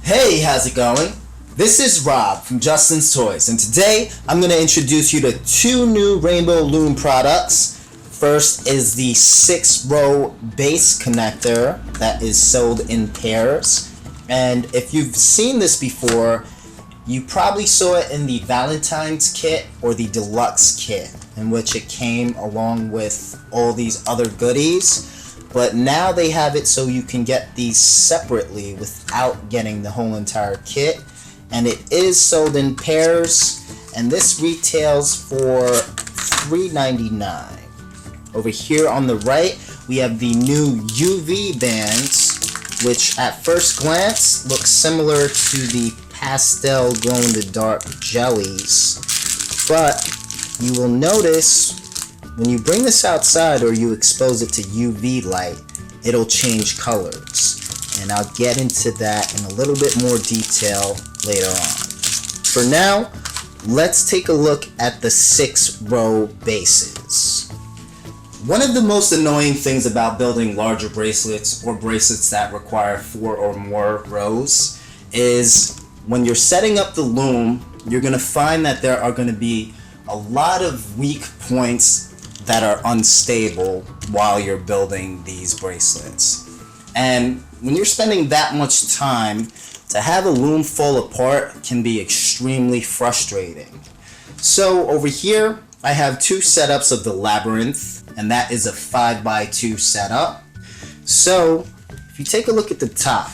Hey, how's it going? This is Rob from Justin's Toys, and today I'm going to introduce you to two new Rainbow Loom products. First is the 6-row base connector that is sold in pairs. And if you've seen this before, you probably saw it in the Valentine's kit or the deluxe kit, in which it came along with all these other goodies. But now they have it so you can get these separately without getting the whole entire kit. And it is sold in pairs, and this retails for $3.99. Over here on the right, we have the new UV bands, which at first glance look similar to the pastel glow-in-the-dark jellies. But you will notice when you bring this outside or you expose it to UV light, it'll change colors. And I'll get into that in a little bit more detail later on. For now, let's take a look at the 6-row bases. One of the most annoying things about building larger bracelets or bracelets that require 4 or more rows is when you're setting up the loom, you're going to find that there are going to be a lot of weak points that are unstable while you're building these bracelets. And when you're spending that much time, to have a loom fall apart can be extremely frustrating. So over here, I have two setups of the Labyrinth, and that is a 5x2 setup. So if you take a look at the top,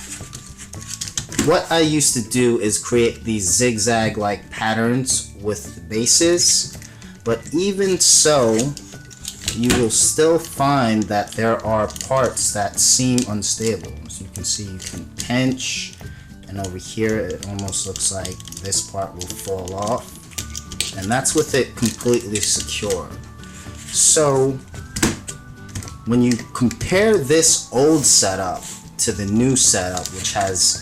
what I used to do is create these zigzag-like patterns with the bases, but even so, you will still find that there are parts that seem unstable. So you can see you can pinch, and over here it almost looks like this part will fall off, and that's with it completely secure. So when you compare this old setup to the new setup, which has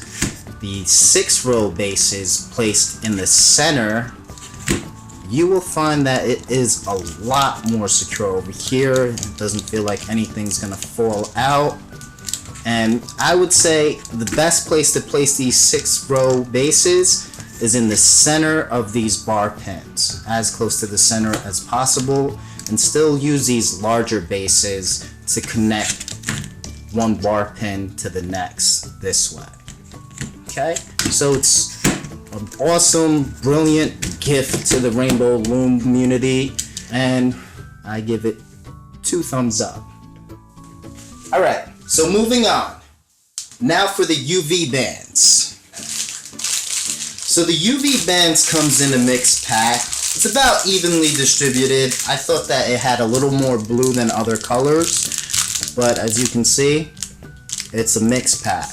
the 6-row bases placed in the center, you will find that it is a lot more secure over here. It doesn't feel like anything's gonna fall out. And I would say the best place to place these 6-row bases is in the center of these bar pins, as close to the center as possible, and still use these larger bases to connect one bar pin to the next this way. Okay, so it's an awesome, brilliant gift to the Rainbow Loom community, and I give it 2 thumbs up. Alright, so moving on. Now for the UV bands. So the UV bands comes in a mixed pack. It's about evenly distributed. I thought that it had a little more blue than other colors, but as you can see, it's a mixed pack.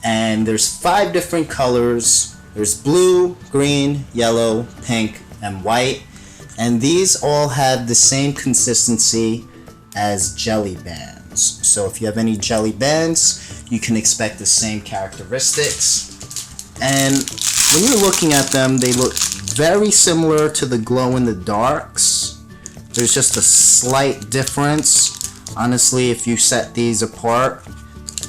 And there's 5 different colors. There's blue, green, yellow, pink, and white. And these all have the same consistency as jelly bands. So if you have any jelly bands, you can expect the same characteristics. And when you're looking at them, they look very similar to the glow-in-the-darks. There's just a slight difference. Honestly, if you set these apart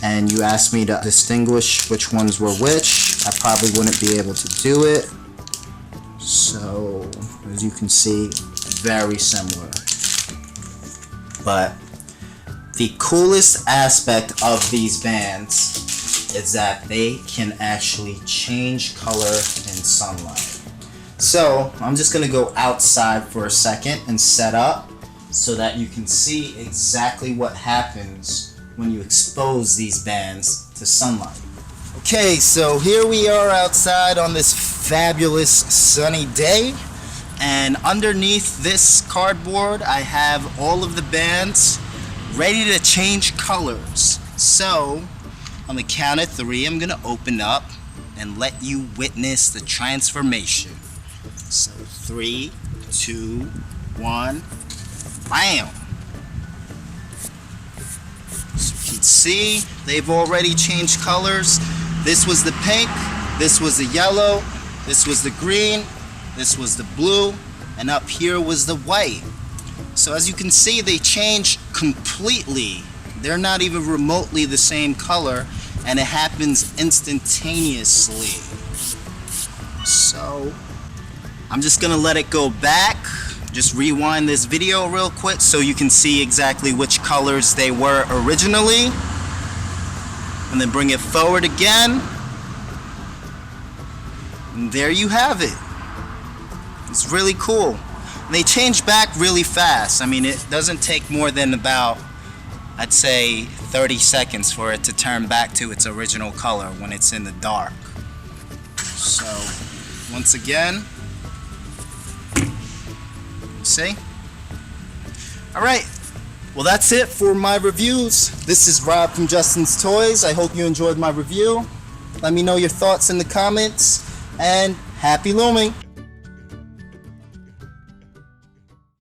and you asked me to distinguish which ones were which, I probably wouldn't be able to do it. So, as you can see, very similar. But the coolest aspect of these bands is that they can actually change color in sunlight. So, I'm just going to go outside for a second and set up so that you can see exactly what happens when you expose these bands to sunlight. Okay, so here we are outside on this fabulous sunny day, and underneath this cardboard I have all of the bands ready to change colors. So on the count of 3, I'm gonna open up and let you witness the transformation. So 3, 2, 1, bam! So you can see they've already changed colors. This was the pink, this was the yellow, this was the green, this was the blue, and up here was the white. So as you can see, they change completely. They're not even remotely the same color, and it happens instantaneously. So I'm just gonna let it go back. Just rewind this video real quick so you can see exactly which colors they were originally, and then bring it forward again, and there you have it. It's really cool. They change back really fast. I mean, it doesn't take more than about, I'd say, 30 seconds for it to turn back to its original color when it's in the dark. So once again, see? Alright, well that's it for my reviews. This is Rob from Justin's Toys. I hope you enjoyed my review. Let me know your thoughts in the comments, and happy looming!